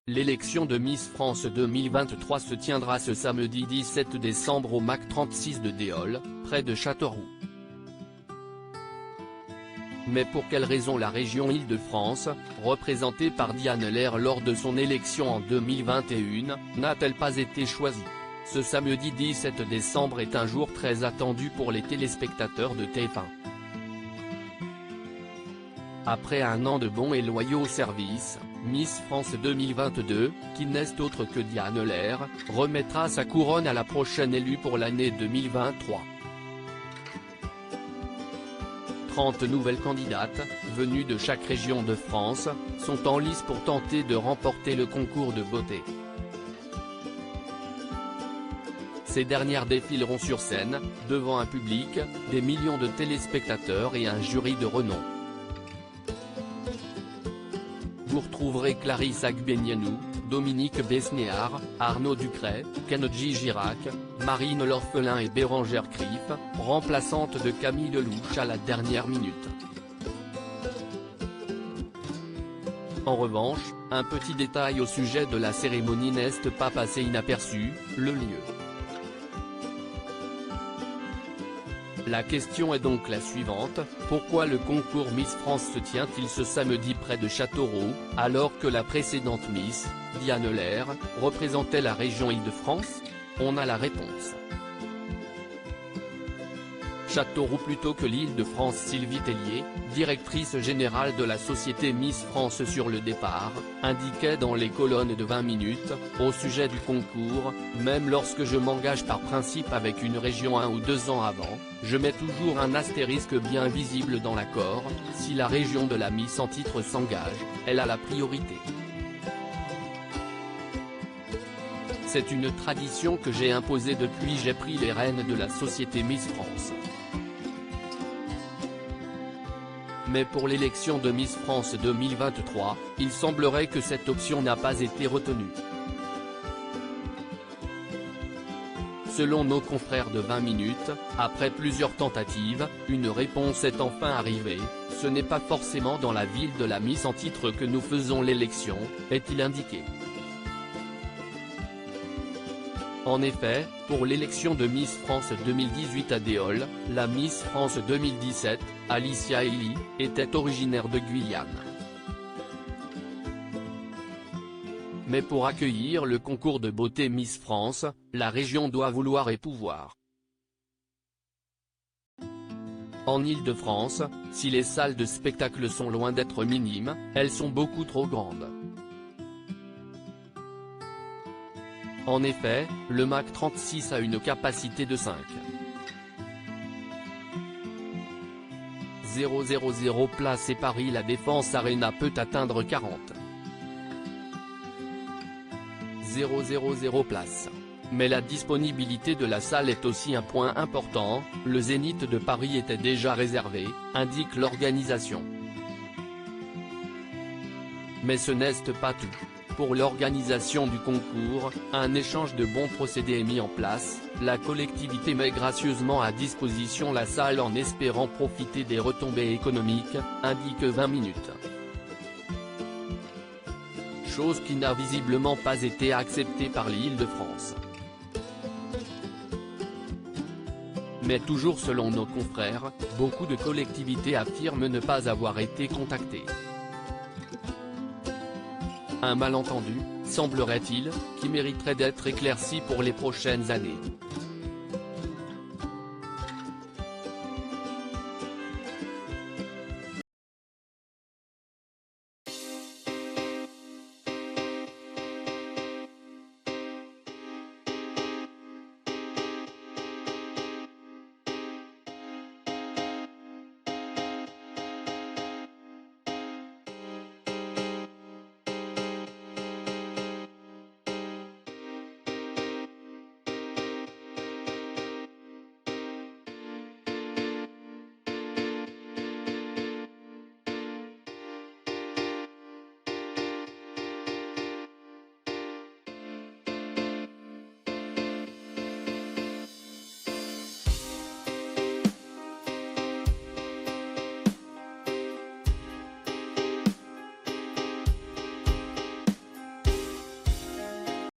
L'élection de Miss France 2023 se tiendra ce samedi 17 décembre au MAC 36 de Déol, près de Châteauroux. Mais pour quelle raison la région Île-de-France, représentée par Diane Lair lors de son élection en 2021, n'a-t-elle pas été choisie? Ce samedi 17 décembre est un jour très attendu pour les téléspectateurs de TF1. Après un an de bons et loyaux services, Miss France 2022, qui n'est autre que Diane Lair, remettra sa couronne à la prochaine élue pour l'année 2023. 30 nouvelles candidates, venues de chaque région de France, sont en lice pour tenter de remporter le concours de beauté. Ces dernières défileront sur scène, devant un public, des millions de téléspectateurs et un jury de renom. Vous retrouverez Clarisse Agbenienou, Dominique Besnéard, Arnaud Ducret, Kenji Girac, Marine L'Orphelin et Bérangère Krief, remplaçante de Camille Lelouch à la dernière minute. En revanche, un petit détail au sujet de la cérémonie n'est pas passé inaperçu, le lieu. La question est donc la suivante, pourquoi le concours Miss France se tient-il ce samedi près de Châteauroux, alors que la précédente Miss, Diane Lair, représentait la région Île-de-France? On a la réponse. Châteauroux plutôt que l'Île-de-France. Sylvie Tellier, directrice générale de la société Miss France sur le départ, indiquait dans les colonnes de 20 minutes, au sujet du concours, même lorsque je m'engage par principe avec une région 1 ou 2 ans avant, je mets toujours un astérisque bien visible dans l'accord, si la région de la Miss en titre s'engage, elle a la priorité. C'est une tradition que j'ai imposée depuis j'ai pris les rênes de la société Miss France. Mais pour l'élection de Miss France 2023, il semblerait que cette option n'a pas été retenue. Selon nos confrères de 20 minutes, après plusieurs tentatives, une réponse est enfin arrivée, ce n'est pas forcément dans la ville de la Miss en titre que nous faisons l'élection, est-il indiqué. En effet, pour l'élection de Miss France 2018 à Déol, la Miss France 2017, Alicia Elie, était originaire de Guyane. Mais pour accueillir le concours de beauté Miss France, la région doit vouloir et pouvoir. En Île-de-France, si les salles de spectacle sont loin d'être minimes, elles sont beaucoup trop grandes. En effet, le MAC 36 a une capacité de 5,000 places et Paris La Défense Arena peut atteindre 40,000 places. Mais la disponibilité de la salle est aussi un point important, le Zénith de Paris était déjà réservé, indique l'organisation. Mais ce n'est pas tout. Pour l'organisation du concours, un échange de bons procédés est mis en place, la collectivité met gracieusement à disposition la salle en espérant profiter des retombées économiques, indique 20 minutes. Chose qui n'a visiblement pas été acceptée par l'Île-de-France. Mais toujours selon nos confrères, beaucoup de collectivités affirment ne pas avoir été contactées. Un malentendu, semblerait-il, qui mériterait d'être éclairci pour les prochaines années.